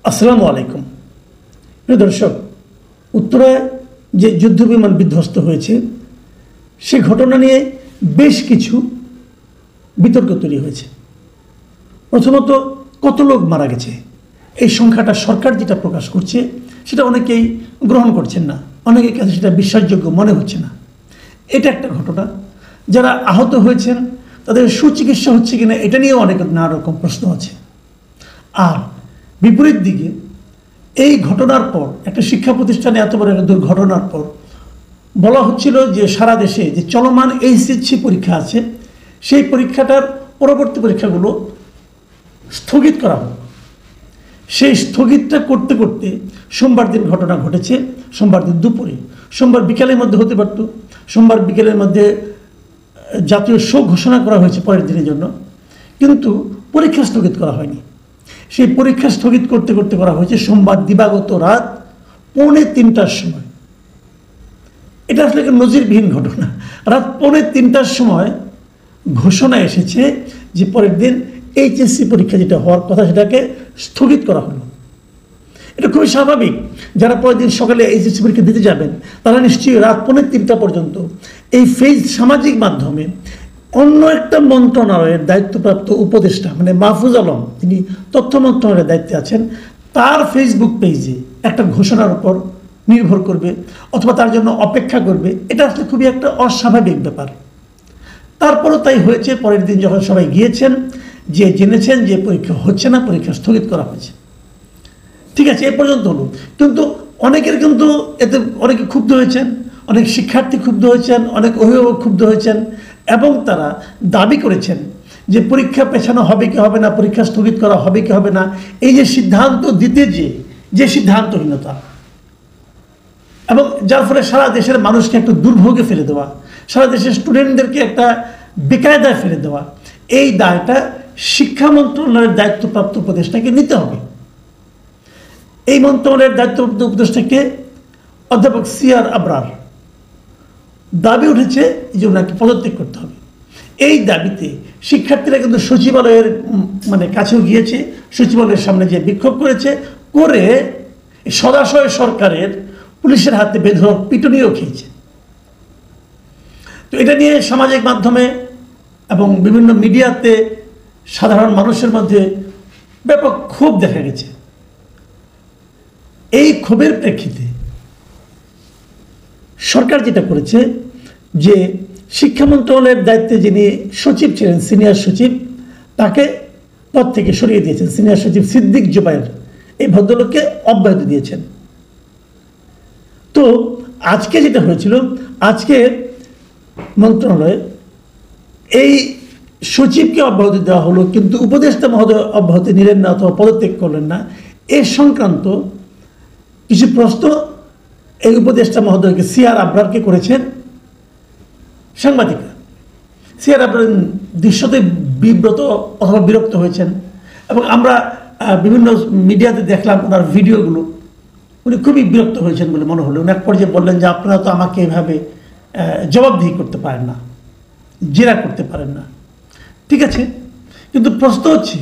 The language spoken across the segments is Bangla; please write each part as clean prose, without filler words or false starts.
আসসালামু আলাইকুম। প্রিয় দর্শক, উত্তরায় যে যুদ্ধবিমান বিধ্বস্ত হয়েছে সে ঘটনা নিয়ে বেশ কিছু বিতর্ক তৈরি হয়েছে। প্রথমত, কত লোক মারা গেছে এই সংখ্যাটা সরকার যেটা প্রকাশ করছে সেটা অনেকেই গ্রহণ করছেন না, অনেকের কাছে সেটা বিশ্বাসযোগ্য মনে হচ্ছে না। এটা একটা ঘটনা। যারা আহত হয়েছেন তাদের সুচিকিৎসা হচ্ছে কিনা এটা নিয়েও অনেক নানা রকম প্রশ্ন আছে। আর বিপরীত দিকে এই ঘটনার পর একটা শিক্ষা প্রতিষ্ঠানে এত বড় একটা দুর্ঘটনার পর বলা হচ্ছিল যে সারা দেশে যে চলমান এইচএসসি পরীক্ষা আছে সেই পরীক্ষাটার পরবর্তী পরীক্ষাগুলো স্থগিত করা হবে। সেই স্থগিতটা করতে করতে সোমবার দিন ঘটনা ঘটেছে। সোমবার দিন দুপুরে, সোমবার বিকেলের মধ্যে হতে পারত। সোমবার বিকেলের মধ্যে জাতীয় শোক ঘোষণা করা হয়েছে পরের দিনের জন্য, কিন্তু পরীক্ষা স্থগিত করা হয়নি। সেই পরীক্ষা স্থগিত করতে করতে করা হয়েছে সোমবার দিবাগত রাত 2:45টার সময়। এটা আসলে একটা নজিরবিহীন ঘটনা। রাত 2:45টার সময় ঘোষণা এসেছে যে পরের দিন এইচএসসি পরীক্ষা যেটা হওয়ার কথা সেটাকে স্থগিত করা হলো। এটা খুবই স্বাভাবিক। যারা পরের দিন সকালে এইচএসসি পরীক্ষা দিতে যাবেন তারা নিশ্চয়ই রাত 2:45টা পর্যন্ত এই সামাজিক মাধ্যমে অন্য একটা মন্ত্রণালয়ের দায়িত্বপ্রাপ্ত উপদেষ্টা মানে মাহফুজ আলম, তিনি তথ্য মন্ত্রণালয়ের দায়িত্বে আছেন, তার ফেসবুক পেজে একটা ঘোষণার উপর নির্ভর করবে অথবা তার জন্য অপেক্ষা করবে। এটা আসলে খুবই একটা অস্বাভাবিক ব্যাপার। তারপরও তাই হয়েছে। পরের দিন যখন সবাই গিয়েছেন, যে জেনেছেন যে পরীক্ষা হচ্ছে না, পরীক্ষা স্থগিত করা হয়েছে, ঠিক আছে, এ পর্যন্ত হলো। কিন্তু এতে অনেকে ক্ষুব্ধ হয়েছেন, অনেক শিক্ষার্থী ক্ষুব্ধ হয়েছেন, অনেক অভিভাবক ক্ষুব্ধ হয়েছেন এবং তারা দাবি করেছেন যে পরীক্ষা পেছানো হবে কি হবে না, পরীক্ষা স্থগিত করা হবে কি হবে না, এই যে সিদ্ধান্ত দিতে যে সিদ্ধান্তহীনতা এবং যার ফলে সারা দেশের মানুষকে একটা দুর্ভোগে ফেলে দেওয়া, সারা দেশের স্টুডেন্টদেরকে একটা বেকায়দায় ফেলে দেওয়া, এই দায়টা শিক্ষা মন্ত্রণালয়ের দায়িত্বপ্রাপ্ত উপদেষ্টাকে নিতে হবে। এই মন্ত্রণালয়ের দায়িত্বপ্রাপ্ত উপদেষ্টাকে অধ্যাপক সিআর আবরার দাবি উঠেছে যে ওনাকে পদত্যাগ করতে হবে। এই দাবিতে শিক্ষার্থীরা কিন্তু সচিবালয়ের কাছেও গিয়েছে, সচিবালয়ের সামনে যে বিক্ষোভ করে সদাশয় সরকারের পুলিশের হাতে বেধড়ক পিটুনিও খেয়েছে। তো এটা নিয়ে সামাজিক মাধ্যমে এবং বিভিন্ন মিডিয়াতে সাধারণ মানুষের মধ্যে ব্যাপক ক্ষোভ দেখা গেছে। এই ক্ষোভের প্রেক্ষিতে সরকার যেটা করেছে যে শিক্ষা মন্ত্রণালয়ের দায়িত্বে যিনি সচিব ছিলেন, সিনিয়র সচিব, তাকে পদ থেকে সরিয়ে দিয়েছেন। সিনিয়র সচিব সিদ্দিক জুবায়ের এই ভদ্রলোককে অব্যাহতি দিয়েছেন। তো আজকে যেটা হয়েছিল, আজকে মন্ত্রণালয়ে এই সচিবকে অব্যাহতি দেওয়া হলো, কিন্তু উপদেষ্টা মহোদয় অব্যাহতি নিলেন না অথবা পদত্যাগ করলেন না। এ সংক্রান্ত কিছু প্রশ্ন এই উপদেষ্টা মহোদয়কে সিআর আবরারকে করেছেন সাংবাদিকরা। সিআর আবরার দৃশ্যতে বিব্রত অথবা বিরক্ত হয়েছেন এবং আমরা বিভিন্ন মিডিয়াতে দেখলাম ওনার ভিডিওগুলো। উনি খুবই বিরক্ত হয়েছেন বলে মনে হলো। উনি এক পর্যায়ে বললেন যে আপনারা তো আমাকে এভাবে জবাবদিহি করতে পারেন না, জেরা করতে পারেন না। ঠিক আছে, কিন্তু প্রশ্ন হচ্ছে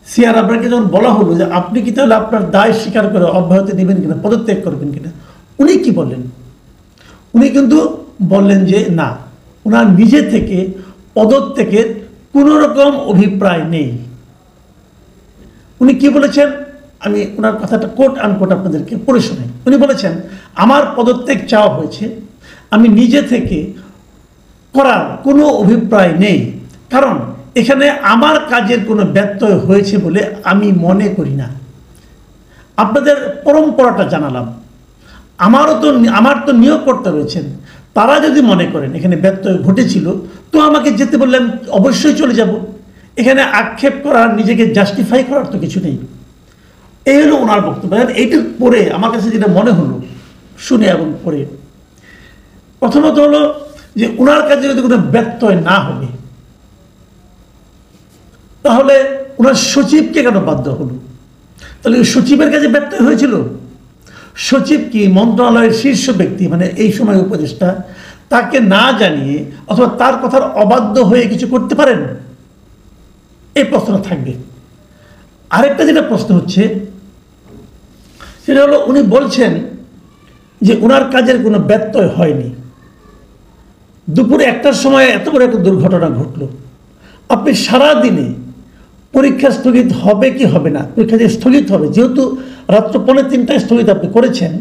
সিআর আবরারকে যখন বলা হলো যে আপনি কি তাহলে আপনার দায় স্বীকার করে অব্যাহতি নেবেন কিনা, পদত্যাগ করবেন কিনা, উনি কি বললেন? উনি কিন্তু বললেন যে না, ওনার নিজে থেকে পদত্যাগের কোনো রকম অভিপ্রায় নেই। উনি কি বলেছেন, আমি ওনার কথাটা কোট আনকোট আপনাদেরকে পড়ে শোনাই। উনি বলেছেন, আমার পদত্যাগ চাওয়া হয়েছে, আমি নিজে থেকে করার কোনো অভিপ্রায় নেই, কারণ এখানে আমার কাজের কোনো ব্যত্যয় হয়েছে বলে আমি মনে করি না। আপনাদের পরম্পরাটা জানালাম, আমার তো নিয়োগকর্তা রয়েছেন, তারা যদি মনে করেন এখানে ব্যত্যয় ঘটেছিল তো আমাকে যেতে বললে আমি অবশ্যই চলে যাব। এখানে আক্ষেপ করার, নিজেকে জাস্টিফাই করার তো কিছু নেই। এই হলো ওনার বক্তব্য। এইটা পড়ে আমার কাছে যেটা মনে হলো শুনে এবং পড়ে, প্রথমত হলো যে ওনার কাছে যদি কোনো ব্যত্যয় না হবে তাহলে ওনার সচিবকে কেন বাধ্য হলো? তাহলে সচিবের কাছে ব্যত্যয় হয়েছিল? সচিব কি মন্ত্রণালয়ের শীর্ষ ব্যক্তি, এই সময় উপদেষ্টা, তাকে না জানিয়ে অথবা তার কথার অবাধ্য হয়ে কিছু করতে পারেন? এই প্রশ্ন থাকবে। আরেকটা যেটা প্রশ্ন হচ্ছে সেটা হলো, উনি বলছেন যে ওনার কাজের কোনো ব্যত্যয় হয়নি। দুপুরে 1টার সময় এত বড় একটা দুর্ঘটনা ঘটলো, আপনি সারা দিনে পরীক্ষা স্থগিত হবে কি হবে না, পরীক্ষা যে স্থগিত হবে, যেহেতু রাত্র 2:45টায় স্থগিত আপনি করেছেন,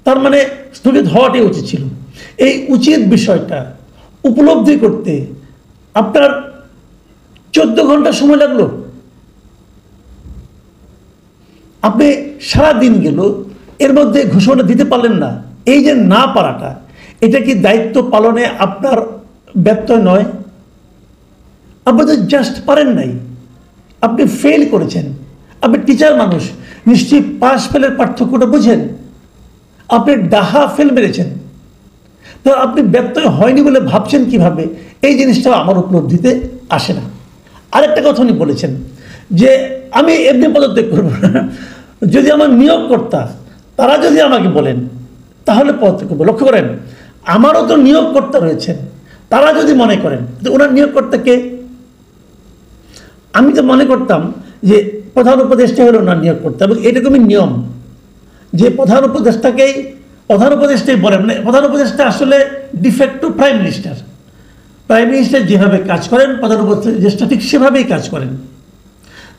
তার মানে স্থগিত হওয়াটাই উচিত ছিল। এই উচিত বিষয়টা উপলব্ধি করতে আপনার 14 ঘন্টা সময় লাগলো। আপনি সারা দিন গেল, এর মধ্যে ঘোষণা দিতে পারলেন না। এই যে না পারাটা, এটা কি দায়িত্ব পালনে আপনার ব্যত্যয় নয়? আপনি তো জাস্ট পারেন নাই, আপনি ফেল করেছেন। আপনি টিচার মানুষ, নিশ্চয়ই পাস ফেলের পার্থক্যটা বুঝেন। আপনি ডাহা ফেল মেরেছেন, তো আপনি ব্যত্যয় হয়নি বলে ভাবছেন কিভাবে? এই জিনিসটা আমার উপলব্ধিতে আসে না। আরেকটা কথা উনি বলেছেন যে আমি এমনি পদত্যাগ করব না, যদি আমার নিয়োগকর্তা তারা যদি আমাকে বলেন তাহলে পদত্যাগ করবো। লক্ষ্য করেন, আমারও তো নিয়োগকর্তা রয়েছেন, তারা যদি মনে করেন যে ওনার নিয়োগকর্তাকে, আমি তো মনে করতাম যে প্রধান উপদেষ্টা হলো ওনার নিয়োগকর্তা, এবং এরকমই নিয়ম যে প্রধান উপদেষ্টাই বলেন। মানে প্রধান উপদেষ্টা আসলে de facto prime minister. Prime minister যেভাবে কাজ করেন, প্রধান উপদেষ্টা ঠিক সেভাবেই কাজ করেন।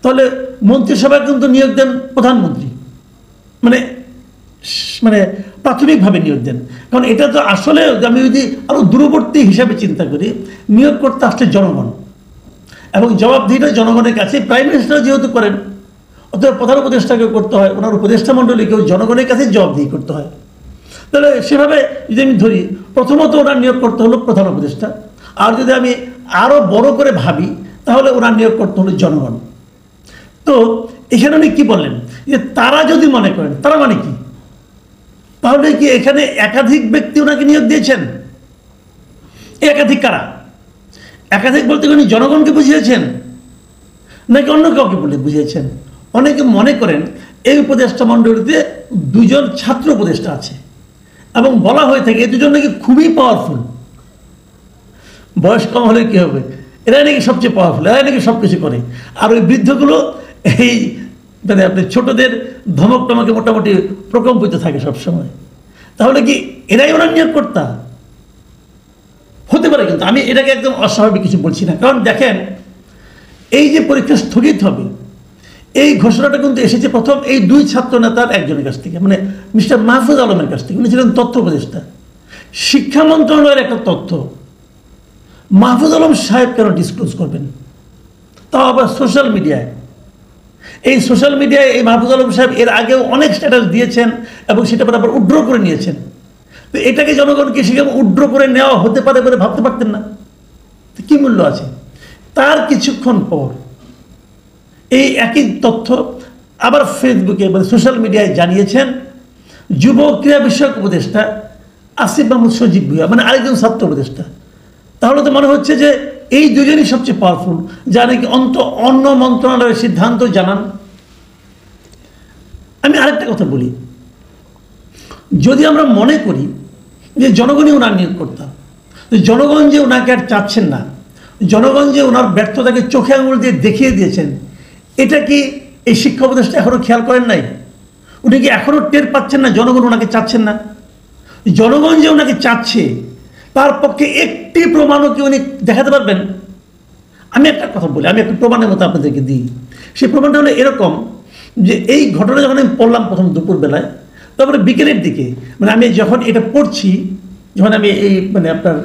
তাহলে মন্ত্রিসভায় কিন্তু নিয়োগ দেন প্রধানমন্ত্রী, মানে মানে প্রাথমিকভাবে নিয়োগ দেন। কারণ এটা তো আসলে আমি যদি আরো দূরবর্তী হিসাবে চিন্তা করি, নিয়োগ করতে আসছে জনগণ, এবং জবাবদিহিটা জনগণের কাছে। প্রাইম মিনিস্টার যেহেতু করেন, অতএব প্রধান উপদেষ্টাকেও করতে হয়, ওনার উপদেষ্টা মণ্ডলীকেও জনগণের কাছে জবাবদিহি করতে হয়। তাহলে সেভাবে যদি আমি ধরি, প্রথমত ওনার নিয়োগ করতে হলো প্রধান উপদেষ্টা, আর যদি আমি আরো বড় করে ভাবি তাহলে ওনার নিয়োগ করতে হলো জনগণ। তো এখানে উনি কি বললেন যে তারা যদি মনে করেন, তারা মানে কি? তাহলে কি এখানে একাধিক ব্যক্তি ওনাকে নিয়োগ দিয়েছেন? একাধিক কারা? একাধিক বলতে উনি জনগণকে বুঝিয়েছেন নাকি অন্য কাউকে বলে বুঝিয়েছেন? অনেকে মনে করেন এই উপদেষ্টা মণ্ডলীতে 2জন ছাত্র উপদেষ্টা আছে, এবং বলা হয়ে থাকে এই 2জন নাকি খুবই পাওয়ারফুল। বয়স কম হলে কি হবে, এরাই নাকি সবচেয়ে পাওয়ারফুল, এরাই নাকি সবকিছু করে। আর ওই বৃদ্ধগুলো এই মানে আপনি ছোটদের ধমক টমকে মোটামুটি প্রকম্পিত থাকে সবসময়। তাহলে কি এরাই ওনার নিয়োগকর্তা? হতে পারে, কিন্তু আমি এটাকে একদম অস্বাভাবিক কিছু বলছি না। কারণ দেখেন, এই যে পরীক্ষা স্থগিত হবে, এই ঘোষণাটা কিন্তু এসেছে প্রথম এই 2 ছাত্র নেতার একজনের কাছ থেকে, মানে মিস্টার মাহফুজ আলমের কাছ থেকে। উনি ছিলেন তথ্য উপদেষ্টা। শিক্ষা মন্ত্রণালয়ের একটা তথ্য মাহফুজ আলম সাহেব কেন ডিসক্লোজ করবেন, তাও আবার সোশ্যাল মিডিয়ায়? এই সোশ্যাল মিডিয়ায় এই মাহফুজ আলম সাহেব এর আগেও অনেক স্ট্যাটাস দিয়েছেন, এবং সেটা আবার উইথড্র করে নিয়েছেন। তো এটাকে জনগণকে সেখানে উইথড্র করে নেওয়া হতে পারে বলে ভাবতে পারতেন না? কি মূল্য আছে? তার কিছুক্ষণ পর এই একই তথ্য আবার ফেসবুকে মানে সোশ্যাল মিডিয়ায় জানিয়েছেন যুব ক্রীড়া বিষয়ক উপদেষ্টা আসিফ মাহমুদ সজীব ভুঁইয়া, মানে আরেকজন ছাত্র উপদেষ্টা। তাহলে তো মনে হচ্ছে যে এই 2জনই সবচেয়ে পাওয়ারফুল, যা নাকি অন্য মন্ত্রণালয়ের সিদ্ধান্ত জানান। আমি আরেকটা কথা বলি, যদি আমরা মনে করি যে জনগণই ওনার নিয়োগ করতাম, জনগণ যে ওনাকে আর চাচ্ছেন না, জনগণ যে ওনার ব্যর্থতাকে চোখে আঙুল দিয়ে দেখিয়ে দিয়েছেন, এটা কি এই শিক্ষা উপদেষ্টা এখনো খেয়াল করেন নাই? উনি কি এখনো টের পাচ্ছেন না জনগণ ওনাকে চাচ্ছেন না? জনগণ যে ওনাকে চাচ্ছে, তার পক্ষে একটি প্রমাণও কি উনি দেখাতে পারবেন? আমি একটা কথা বলি, আমি একটা প্রমাণের মতো আপনাদেরকে দিই। সেই প্রমাণটা হলো এরকম যে এই ঘটনা যখন আমি পড়লাম প্রথম দুপুরবেলায়, তারপরে বিকেলের দিকে, মানে আমি যখন এটা পড়ছি, যখন আমি এই মানে আপনার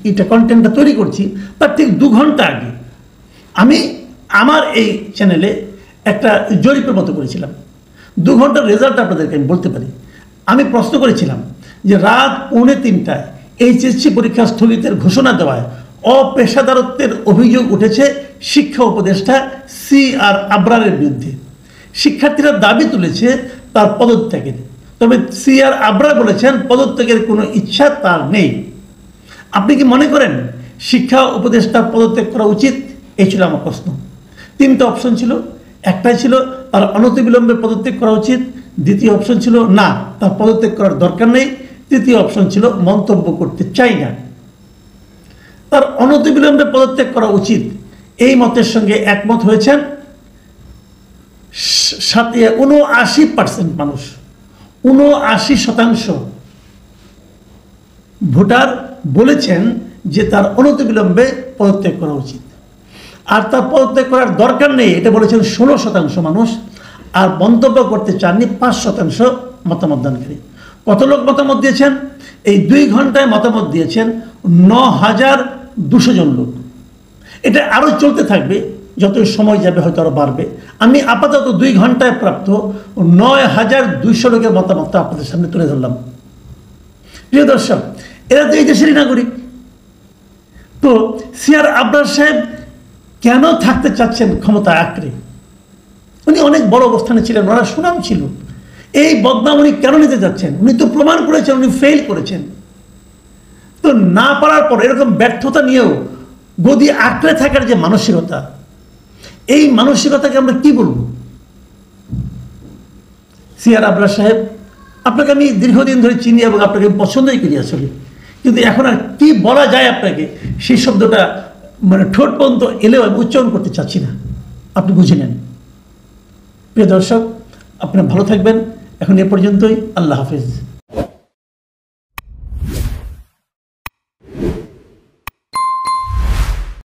এইটা কন্টেন্টটা তৈরি করছি, তার ঠিক 2 ঘন্টা আগে আমি আমার এই চ্যানেলে একটা জরিপের মতো করেছিলাম। 2 ঘন্টার রেজাল্ট আপনাদেরকে আমি বলতে পারি। আমি প্রশ্ন করেছিলাম যে রাত 2:45টায় এইচএসসি পরীক্ষা স্থগিতের ঘোষণা দেওয়ায় অপেশাদারত্বের অভিযোগ উঠেছে শিক্ষা উপদেষ্টা CR আবরারের বিরুদ্ধে। শিক্ষার্থীরা দাবি তুলেছে তার পদত্যাগের, তবে CR আবরার বলেছেন পদত্যাগের কোনো ইচ্ছা তার নেই। আপনি কি মনে করেন শিক্ষা উপদেষ্টার পদত্যাগ করা উচিত? এই ছিল আমার প্রশ্ন। 3টে অপশন ছিল। একটাই ছিল তার অনতিবিলম্বে পদত্যাগ করা উচিত, দ্বিতীয় অপশন ছিল না তার পদত্যাগ করার দরকার নেই, তৃতীয় অপশন ছিল মন্তব্য করতে চাই না। তার অনতিবিলম্বে পদত্যাগ করা উচিত এই মতের সঙ্গে একমত হয়েছেন 79% মানুষ, 79% ভোটার বলেছেন যে তার অনতিবিলম্বে পদত্যাগ করা উচিত। আর তার পদত্যাগ করার দরকার নেই এটা বলেছেন 16% মানুষ। আর মন্তব্য করতে চাননি 5% মতামত দানকারী। কত লোক মতামত দিয়েছেন? এই 2 ঘন্টায় মতামত দিয়েছেন 9200 জন লোক। এটা আরও চলতে থাকবে, যত সময় যাবে হয়তো আরও বাড়বে। আমি আপাতত 2 ঘন্টায় প্রাপ্ত 9200 লোকের মতামতটা আপনাদের সামনে তুলে ধরলাম। প্রিয় দর্শক, এরা তো এই দেশেরই নাগরিক। তো সিআর আবরার সাহেব কেন থাকতে চাচ্ছেন ক্ষমতা আঁকড়ে? উনি অনেক বড় অবস্থানে ছিলেন, ওনার সুনাম ছিল। এই বদনাম উনি কেন নিতে যাচ্ছেন? উনি তো প্রমাণ করেছেন উনি ফেল করেছেন। তো না পারার পর এরকম ব্যর্থতা নিয়েও গদি আঁকড়ে থাকার যে মানসিকতা, এই মানসিকতাকে আমরা কি বলবো? সিআর আবরার সাহেব, আপনাকে আমি দীর্ঘদিন ধরে চিনি এবং আপনাকে পছন্দই করি আসলে, কিন্তু এখন আর কি বলা যায় আপনাকে সেই শব্দটা মানে ঠোঁট পর্যন্ত এলেও আমি উচ্চারণ করতে চাচ্ছি না, আপনি বুঝে নেন। প্রিয় দর্শক, আপনারা ভালো থাকবেন। এখন এ পর্যন্তই। আল্লাহ হাফেজ।